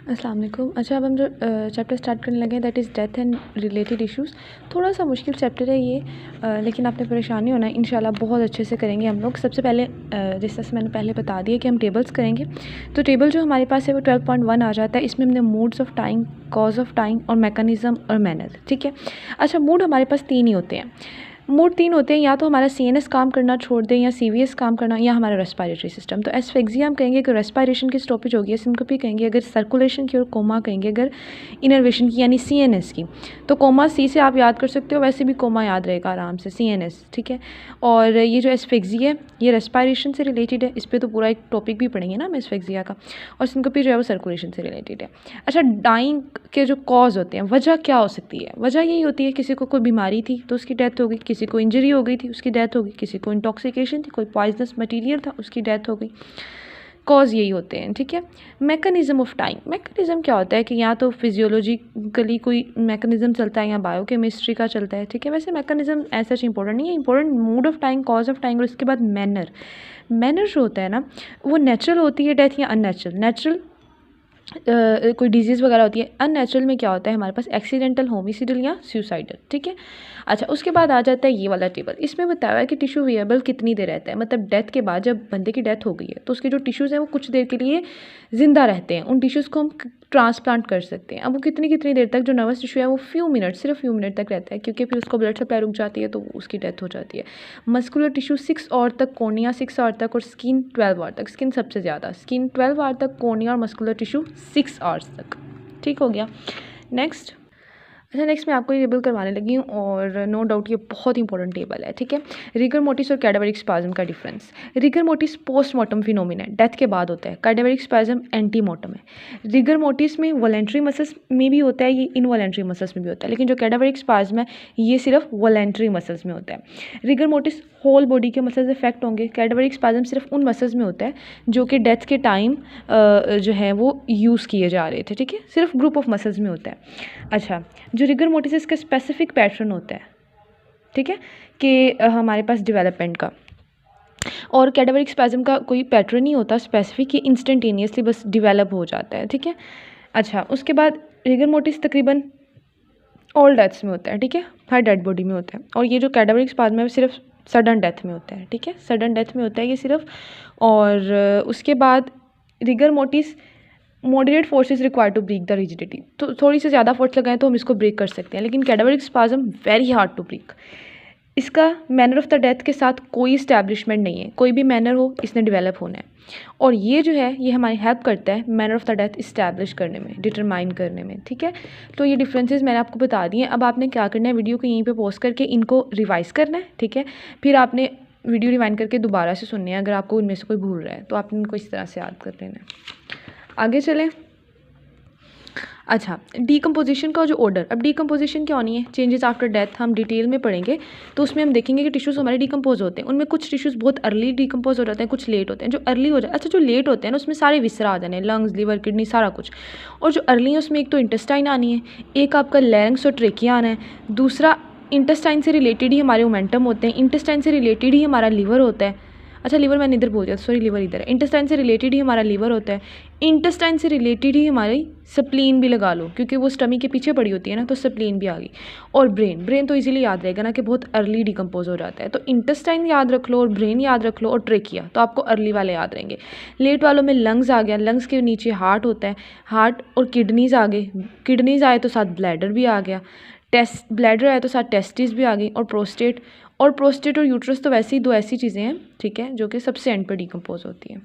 अस्सलाम वालेकुम। अच्छा, अब हम जो चैप्टर स्टार्ट करने लगे हैं that is death and related issues. थोड़ा सा मुश्किल चैप्टर है ये, लेकिन आपने परेशान नहीं होना है, इंशाल्लाह बहुत अच्छे से करेंगे हम लोग। सबसे पहले जैसे मैंने पहले बता दिया कि हम टेबल्स करेंगे, तो टेबल जो हमारे पास है वो 12.1 आ जाता है। इसमें हमने moods of time, cause of time और मैकेनिज़्म और मैनर, ठीक है। अच्छा, मूड हमारे पास 3 ही होते हैं। मूड 3 होते हैं, या तो हमारा सीएनएस काम करना छोड़ दे, या सीवीएस काम करना, या हमारा रेस्पिरेटरी सिस्टम। तो एस्फेक्सिया हम कहेंगे कि रेस्पिरेशन की स्टॉपेज होगी, सिंकोपी कहेंगे अगर सर्कुलेशन की, और कोमा कहेंगे अगर इनर्वेशन की यानी सीएनएस की। तो कोमा सी से आप याद कर सकते हो, वैसे भी कोमा याद रहेगा आराम से, सीएनएस, ठीक है। और ये जो एस्फेक्सिया है ये रेस्पिरेशन से रिलेटेड है, इस पर तो पूरा एक टॉपिक भी पढ़ेंगे ना हम एस्फेक्सिया का। और सिंकोपी जो है वो सर्कुलेशन से रिलेटेड है। अच्छा, डाइंग के जो कॉज होते हैं, वजह क्या हो सकती है? वजह यही होती है किसी को कोई बीमारी थी तो उसकी डेथ हो गई, किसी को इंजरी हो गई थी उसकी डेथ हो गई, किसी को इंटॉक्सिकेशन थी, कोई पॉइजनस मटेरियल था उसकी डेथ हो गई। कॉज यही होते हैं, ठीक है। मैकेनिज़्म ऑफ टाइम, मैकेनिज़्म क्या होता है कि या तो फिजियोलॉजिकली कोई मैकेनिज़्म चलता है या बायोकेमिस्ट्री का चलता है, ठीक है। वैसे मैकेनिज़्म ऐसा इंपॉर्टेंट नहीं है, important mood off time, cause of time और उसके बाद मैनर। मैनर जो होता है ना, वो नेचुरल होती है डेथ या अननेचुरल। नेचुरल कोई डिजीज़ वगैरह होती है, अननेचुरल में क्या होता है हमारे पास एक्सीडेंटल, होमिसाइडल या सुसाइडल, ठीक है। अच्छा, उसके बाद आ जाता है ये वाला टेबल। इसमें बताया है कि टिश्यू वेएबल कितनी देर रहता है, मतलब डेथ के बाद जब बंदे की डेथ हो गई है तो उसके जो टिश्यूज़ हैं वो कुछ देर के लिए ज़िंदा रहते हैं, उन टिश्यूज़ को हम ट्रांसप्लांट कर सकते हैं। अब वो कितनी कितनी देर तक, जो नर्वस टिश्यू है वो फ्यू मिनट, सिर्फ फ्यू मिनट तक रहता है, क्योंकि फिर उसको ब्लड सप्लाई रुक जाती है तो उसकी डेथ हो जाती है। मस्कुलर टिश्यू 6 आवर तक, कोर्निया 6 आवर तक और स्किन 12 आवर तक। स्किन सबसे ज़्यादा, स्किन 12 आवर तक, कोर्निया और मस्कुलर टिश्यू 6 आवर्स तक, ठीक हो गया। नेक्स्ट, अच्छा, नेक्स्ट मैं आपको ये टेबल करवाने लगी हूँ और नो डाउट ये बहुत इंपॉर्टेंट टेबल है, ठीक है। रिगर मोटिस और कैडावरिक स्पाज्म का difference. Rigor mortis postmortem phenomena है, डेथ के बाद होता है। कैडावरिक स्पाज्म एंटीमार्टम है। रिगर मोटिस में वॉलेंट्री मसल्स में भी होता है, ये इनवॉलेंट्री मसल्स में भी होता है, लेकिन जो कैडावरिक स्पाज्म है ये सिर्फ वॉलेंट्री मसल्स में होता है। रिगर मोटिस होल बॉडी के मसल्स इफेक्ट होंगे, कैडावरिक स्पाज्म सिर्फ उन मसल्स में होता है जो कि डेथ के टाइम जो है वो यूज़ किए जा रहे थे, ठीक है, सिर्फ ग्रुप ऑफ मसल्स में होता है। अच्छा, जो रिगर मोटिस इसका स्पेसिफिक पैटर्न होता है, ठीक है, कि हमारे पास डेवलपमेंट का, और कैडावरिक स्पैज़म का कोई पैटर्न नहीं होता स्पेसिफिक, ये इंस्टेंटेनियसली बस डिवेलप हो जाता है, ठीक है। अच्छा, उसके बाद रिगर मोटिस तकरीबन ऑल डेथ्स में होता है, ठीक है, हर डेड बॉडी में होता है। और ये जो कैडावरिक स्पैज़म है वो सिर्फ सडन डेथ में होता है, ठीक है, सडन डेथ में होता है ये सिर्फ। और उसके बाद rigor mortis moderate forces required to break the rigidity, तो थोड़ी सी ज़्यादा फोर्स लगाएं तो हम इसको ब्रेक कर सकते हैं, लेकिन cadaveric spasm very hard to break. इसका मैनर ऑफ द डेथ के साथ कोई इस्टेब्लिशमेंट नहीं है, कोई भी मैनर हो इसने डेवलप होना है। और ये जो है ये हमारी हेल्प करता है manner of the death establish करने में, डिटरमाइन करने में, ठीक है। तो ये डिफरेंसेस मैंने आपको बता दिए। अब आपने क्या करना है, वीडियो को यहीं पे पॉज करके इनको रिवाइज़ करना है, ठीक है। फिर आपने वीडियो रिवाइंड करके दोबारा से सुनने हैं, अगर आपको इनमें से कोई भूल रहा है तो आपने इनको इस तरह से याद कर लेना है। आगे चलें। अच्छा, डीकम्पोजिशन का जो ऑर्डर, अब डीकम्पोजिशन क्या होनी है, चेंजेस आफ्टर डेथ हम डिटेल में पढ़ेंगे। तो उसमें हम देखेंगे कि टिश्यूज़ हमारे डीकम्पोज होते हैं, उनमें कुछ टिश्यूज़ बहुत अर्ली डीकम्पोज हो जाते हैं, कुछ लेट होते हैं। जो अर्ली हो जाए, अच्छा जो लेट होते हैं ना उसमें सारे विसरा आ जाने हैं, लंग्स, लिवर, किडनी, सारा कुछ। और जो अर्ली है उसमें एक तो इंटेस्टाइन आनी है, एक आपका लैरिंग्स और ट्रेकिया आना है, दूसरा इंटेस्टाइन से रिलेटेड ही हमारे मोमेंटम होते हैं, इंटेस्टाइन से रिलेटेड ही हमारा लीवर होता है। अच्छा, लीवर मैंने इधर बोल दिया, सॉरी, लीवर इधर है। इंटेस्टाइन से रिलेटेड ही हमारा लीवर होता है, इंटेस्टाइन से रिलेटेड ही हमारी स्प्लीन भी लगा लो, क्योंकि वो स्टमी के पीछे पड़ी होती है ना, तो स्प्लीन भी आ गई। और ब्रेन, ब्रेन तो इजीली याद रहेगा ना कि बहुत अर्ली डिकम्पोज हो जाता है, तो इंटेस्टाइन याद रख लो और ब्रेन याद रख लो और ट्रेकिया, तो आपको अर्ली वाले याद रहेंगे। लेट वालों में लंग्स आ गया, लंग्स के नीचे हार्ट होता है, हार्ट और किडनीज़ आ गए, किडनीज़ आए तो साथ ब्लैडर भी आ गया, टेस्ट ब्लैडर आए तो साथ टेस्टिस भी आ गई, और प्रोस्टेट। और प्रोस्टेट और यूट्रस तो वैसे ही दो ऐसी चीज़ें हैं, ठीक है, जो कि सबसे एंड पर डिकम्पोज होती हैं।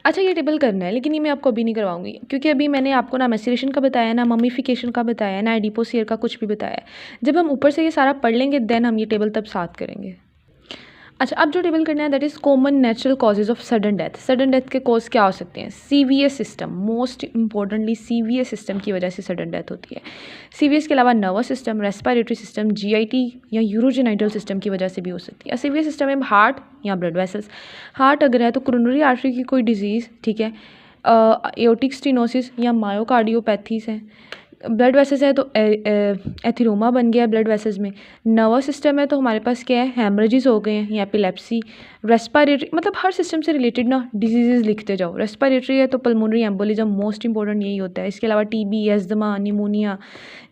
अच्छा, ये टेबल करना है, लेकिन ये मैं आपको अभी नहीं करवाऊंगी, क्योंकि अभी मैंने आपको ना मैसेरेशन का बताया, ना मम्मीफिकेशन का बताया, ना एडिपोसियर का कुछ भी बताया। जब हम ऊपर से ये सारा पढ़ लेंगे देन हम ये टेबल तब साथ करेंगे। अच्छा, अब जो टेबल करना है that is common natural causes of sudden death. Sudden death के कॉज क्या हो सकते हैं? CVS system, most importantly CVS system की वजह से सडन डेथ होती है। सीवीएस के अलावा nervous system, respiratory system, GIT या यूरोजेनाइटल सिस्टम की वजह से भी हो सकती है। सीवीएस सिस्टम में हार्ट या ब्लड वेसल्स, हार्ट अगर है तो कोरोनरी आर्टरी की कोई डिजीज़, ठीक है, एओर्टिक स्टेनोसिस या मायोकार्डियोपैथीज हैं, ब्लड वेसल्स है तो एथिरोमा बन गया ब्लड वेसल्स में। नर्वस सिस्टम है तो हमारे पास क्या है, हेमरेजेस हो गए हैं या एपिलेप्सी। रेस्पिरेटरी मतलब हर सिस्टम से रिलेटेड ना डिजीज़ लिखते जाओ। रेस्पिरेटरी है तो पल्मोनरी एम्बोलिज्म मोस्ट इंपॉर्टेंट यही होता है। इसके अलावा टीबी, अस्थमा, निमोनिया।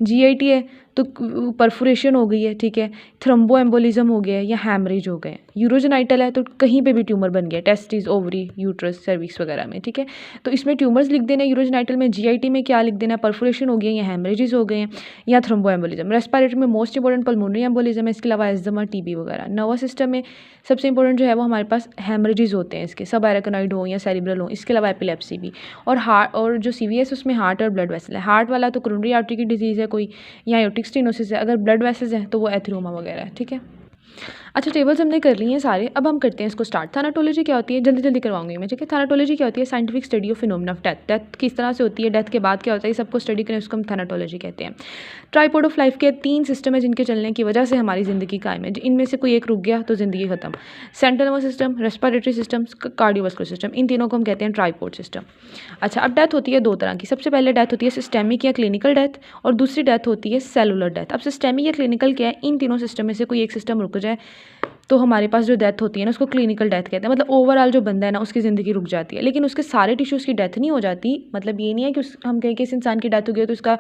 जीआईटी है तो परफोरेशन हो गई है, ठीक है, थ्रोम्बो एम्बोलिज्म हो गया है या हैमरेज हो गए। यूरोजेनाइटल है तो कहीं पे भी ट्यूमर बन गया, टेस्टिस, ओवरी, यूट्रस, सर्विक्स वगैरह में, ठीक है। तो इसमें ट्यूमर्स लिख देना यूरोजेनाइटल में। जीआईटी में क्या लिख देना, परफोरेशन हो गया या हैमरेजेस हो गए हैं या थ्रोम्बो एम्बोलिज्म। रेस्पिरेटरी में मोस्ट इंपॉर्टेंट पल्मोनरी एम्बोलिज्म है, इसके अलावा एस्थमा, टीबी वगैरह। नर्वस सिस्टम में सबसे इंपॉर्टेंट जो है वो हमारे पास हैमरेजेस होते हैं इसके, सब एराकोनॉइड हो या सेरिब्रल हो। इसके अलावा एपिलेप्सी भी। और हार्ट और जो सीवीएस उसमें हार्ट और ब्लड वेसल है। हार्ट वाला तो कोरोनरी आर्टरी की डिजीज़ है कोई या एओर्टिक स्टेनोसिस है। अगर ब्लड वेसल्स हैं तो वो एथिरोमा वगैरह है, ठीक है। अच्छा, टेबल्स हमने कर लिए हैं सारे। अब हम करते हैं इसको स्टार्ट। थानाटोलॉजी क्या होती है, जल्दी जल्दी करवाऊंगी मैं, ठीक है। थानाटोलॉजी क्या होती है, scientific study of phenomena of death. Death किस तरह से होती है, डेथ के बाद क्या होता है, सबको स्टडी करें, उसको हम थानाटोलॉजी कहते हैं। ट्राइपॉड ऑफ लाइफ के 3 सिस्टम है जिनके चलने की वजह से हमारी ज़िंदगी कायम है। इनमें से कोई एक रुक गया तो ज़िंदगी खत्म। Central nervous system, respiratory system, cardiovascular system, इन तीनों को हम कहते हैं ट्राइपॉड सिस्टम। अच्छा, अब डेथ होती है 2 तरह की। सबसे पहले डेथ होती है सिस्टेमिक या क्लिनिकल डेथ, और दूसरी डेथ होती है सेलुलर डेथ। अब सिस्टेमिक या क्लिनिकल क्या है, इन तीनों सिस्टम में से कोई एक सिस्टम रुक जाए तो हमारे पास जो डेथ होती है ना उसको क्लिनिकल डेथ कहते हैं। मतलब ओवरऑल जो बंदा है ना उसकी ज़िंदगी रुक जाती है, लेकिन उसके सारे टिश्यूज़ की डेथ नहीं हो जाती। मतलब ये नहीं है कि हम कहें कि इस इंसान की डेथ हो गई तो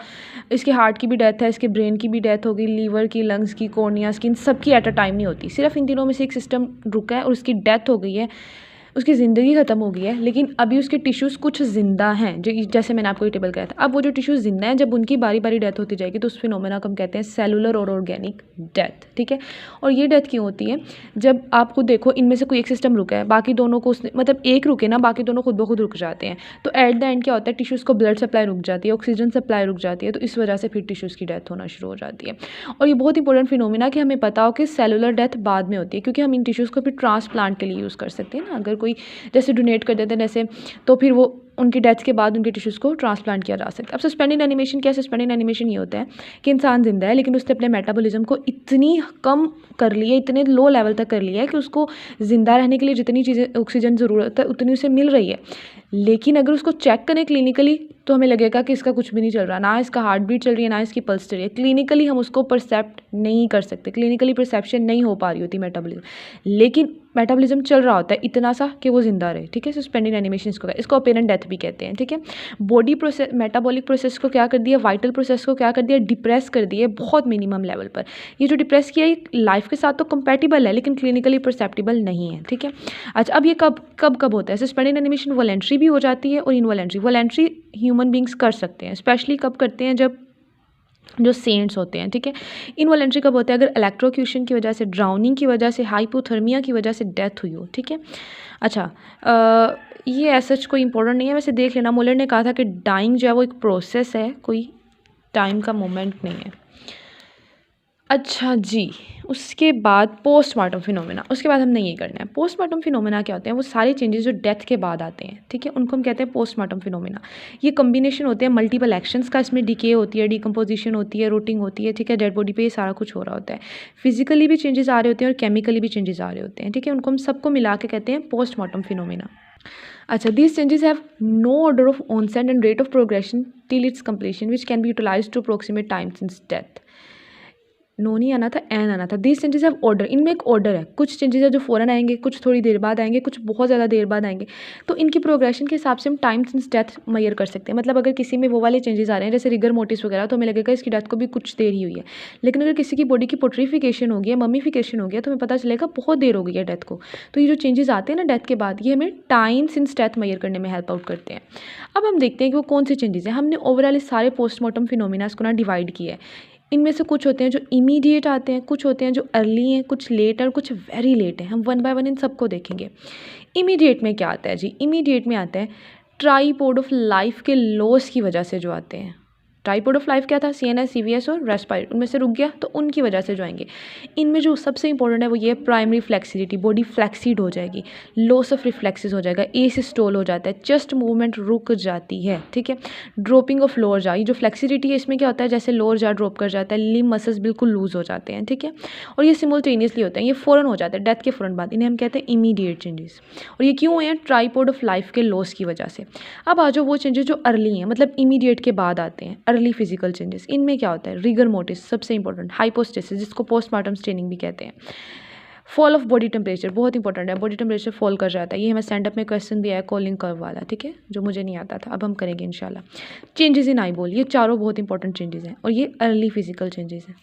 इसके हार्ट की भी डेथ है, इसके ब्रेन की भी डेथ हो गई, लीवर की, लंग्स की, कॉर्नियास की, इन सब की एट अ टाइम नहीं होती। सिर्फ इन तीनों में से एक सिस्टम रुका है और उसकी डेथ हो गई है, उसकी ज़िंदगी ख़त्म हो गई है, लेकिन अभी उसके टिश्यूज़ कुछ ज़िंदा हैं। जो जैसे मैंने आपको ये टेबल कहा था, अब वो जो टिश्यूज़ ज़िंदा हैं जब उनकी बारी बारी डेथ होती जाएगी तो उस फिनोमेना को हम कहते हैं सेलुलर और ऑर्गेनिक डेथ, ठीक है। और ये डेथ क्यों होती है, जब आप खुद देखो इनमें से कोई एक सिस्टम रुका है, बाकी दोनों को उसने मतलब एक रुके ना, बाकी दोनों खुद ब खुद रुक जाते हैं। तो एट द एंड क्या होता है, टिश्यूज़ को ब्लड सप्लाई रुक जाती है, ऑक्सीजन सप्लाई रुक जाती है, तो इस वजह से फिर टिश्यूज़ की डेथ होना शुरू हो जाती है। और ये बहुत इंपॉर्टेंट फिनोमेना कि हमें पता हो कि सेलुलर डेथ बाद में होती है, क्योंकि हम इन टिश्यूज़ को फिर ट्रांसप्लांट के लिए यूज़ कर सकते हैं ना। अगर कोई जैसे डोनेट कर देते हैं जैसे, तो फिर वो उनकी डेथ के बाद उनके टिश्यूज़ को ट्रांसप्लांट किया जा सकता है। अब सस्पेंडेड एनिमेशन क्या है, सस्पेंडेड एनिमेशन ये होता है कि इंसान जिंदा है लेकिन उसने अपने मेटाबॉलिज्म को इतनी कम कर लिया, इतने लो लेवल तक कर लिया है कि उसको ज़िंदा रहने के लिए जितनी चीज़ें ऑक्सीजन ज़रूरत है उतनी उसे मिल रही है। लेकिन अगर उसको चेक करें क्लिनिकली तो हमें लगेगा कि इसका कुछ भी नहीं चल रहा, ना इसका हार्ट बीट चल रही है, ना इसकी पल्स चल रही है। क्लिनिकली हम उसको परसेप्ट नहीं कर सकते, क्लिनिकली परसेप्शन नहीं हो पा रही होती मेटाबॉलिज्म, लेकिन मेटाबॉलिज्म चल रहा होता है इतना सा कि वो जिंदा रहे, ठीक है। सस्पेंडेड एनिमेशन इसको अपेरेंट डेथ भी कहते हैं, ठीक है। बॉडी प्रोसेस, मेटाबॉलिक प्रोसेस को क्या कर दिया, वाइटल प्रोसेस को क्या कर दिया, डिप्रेस कर दिया बहुत मिनिमम लेवल पर। ये जो डिप्रेस किया ये लाइफ के साथ तो कंपैटिबल है लेकिन क्लिनिकली परसेप्टिबल नहीं है, ठीक है। अच्छा, अब ये कब होता है, सस्पेंडेड एनिमेशन वॉलेंट्री भी हो जाती है और इनवॉलेंट्री। वॉलेंट्री ह्यूमन बींग्स कर सकते हैं, स्पेशली कब करते हैं, जब जो सेंट्स होते हैं, ठीक है। इनवॉलेंट्री कब होता है, अगर इलेक्ट्रोक्यूशन की वजह से, ड्राउनिंग की वजह से, हाइपोथर्मिया की वजह से डेथ हुई हो, ठीक है। अच्छा, ये ऐसा कोई इंपॉर्टेंट नहीं है, वैसे देख लेना। मुलर ने कहा था कि डाइंग जो है वो एक प्रोसेस है, कोई टाइम का मोमेंट नहीं है। अच्छा जी, उसके बाद पोस्टमार्टम फिनोमेना, उसके बाद हमने ये करना है। पोस्टमार्टम फिनोमेना क्या होते हैं, वो सारे चेंजेस जो डेथ के बाद आते हैं, ठीक है, उनको हम कहते हैं पोस्टमार्टम फिनोमेना। ये कम्बिनेशन होते हैं मल्टीपल एक्शंस का, इसमें डिके होती है, डिकम्पोजिशन होती है, रोटिंग होती है, ठीक है। डेड बॉडी पे ये सारा कुछ हो रहा होता है। फिजिकली भी चेंजेस आ रहे होते हैं और केमिकली भी चेंजेस आ रहे होते हैं, ठीक है। उनको हम सबको मिला के कहते हैं पोस्टमार्टम फिनोमेना। अच्छा, these changes have no order of onset and rate of progression till its completion, which can be utilized to approximate time since death. No नहीं आना था, एन आना था। दीज चेंजेस हैव ऑर्डर, इनमें एक order है। कुछ चेंजेस है जो फ़ौरन आएंगे, कुछ थोड़ी देर बाद आएंगे, कुछ बहुत ज़्यादा देर बाद आएंगे। तो इनकी प्रोग्रेशन के हिसाब से हम टाइम सिंस डेथ मेजर कर सकते हैं। मतलब अगर किसी में वो वाले चेंजेस आ रहे हैं जैसे रिगर मोटिस वगैरह, तो हमें लगेगा इसकी डेथ को भी कुछ देर ही हुई है। लेकिन अगर किसी की बॉडी की पोट्रीफिकेशन हो गया, ममीफिकेशन हो गया, तो हमें पता चलेगा बहुत देर हो गई है डेथ को। तो ये जो चेंजेस आते हैं ना डेथ के बाद, ये हमें टाइम सिंस डेथ मेजर करने में हेल्प आउट करते हैं। अब हम देखते हैं कि वो कौन से चेंजेस हैं। हमने ओवरऑल सारे पोस्टमार्टम फिनोमिनास को ना डिवाइड किया है। इनमें से कुछ होते हैं जो इमीडिएट आते हैं, कुछ होते हैं जो अर्ली हैं, कुछ लेट और कुछ वेरी लेट हैं। हम वन बाय वन इन सबको देखेंगे। इमीडिएट में क्या आता है जी, इमीडिएट में आता है ट्राइपॉड ऑफ लाइफ के लॉस की वजह से जो आते हैं। ट्राइपॉड ऑफ लाइफ क्या था, सीएनएस, सीवीएस और रेस्पिरेटरी, उनमें से रुक गया तो उनकी वजह से जो आएंगे। इनमें जो सबसे इंपॉर्टेंट है वो ये प्राइमरी फ्लेक्सिडिटी, बॉडी फ्लेक्सिड हो जाएगी, लॉस ऑफ रिफ्लेक्सेस हो जाएगा, एसिस्टोल हो जाता है, चेस्ट मूवमेंट रुक जाती है, ठीक है। ड्रॉपिंग ऑफ लोअर जा, ये जो फ्लेक्सिडिटी है इसमें क्या होता है, जैसे लोअर जा ड्रॉप कर जाता है, लिम्ब मसल्स बिल्कुल लूज हो जाते हैं, ठीक है। और ये सिमुलटेनियसली होता है, ये फ़ौरन हो जाता है डेथ के फ़ौरन बाद। इन्हें हम कहते हैं इमीडिएट चेंजेस। और ये क्यों हैं, ट्राइपॉड ऑफ लाइफ के लॉस की वजह से। अब आ जाओ वो चेंजेस जो अर्ली हैं, मतलब इमीडिएट के बाद आते हैं। अर्ली फिजिकल चेंजेस, इनमें क्या होता है, रिगर मोटिस सबसे इंपॉर्टेंट, हाइपोस्टेसिस जिसको पोस्टमार्टम स्ट्रेनिंग भी कहते हैं, फॉल ऑफ बॉडी टेम्परेचर बहुत इंपॉर्टेंट है, बॉडी टेम्परेचर फॉल कर जाता है, ये हमें स्टैंड अप में क्वेश्चन भी आया कॉलिंग कर्व वाला, ठीक है, जो मुझे नहीं आता था, अब हम करेंगे इंशाल्लाह। चेंजेस इन आई बॉल, ये चारों बहुत इंपॉर्टेंट चेंजेस हैं और ये अर्ली फिजिकल चेंजेस हैं।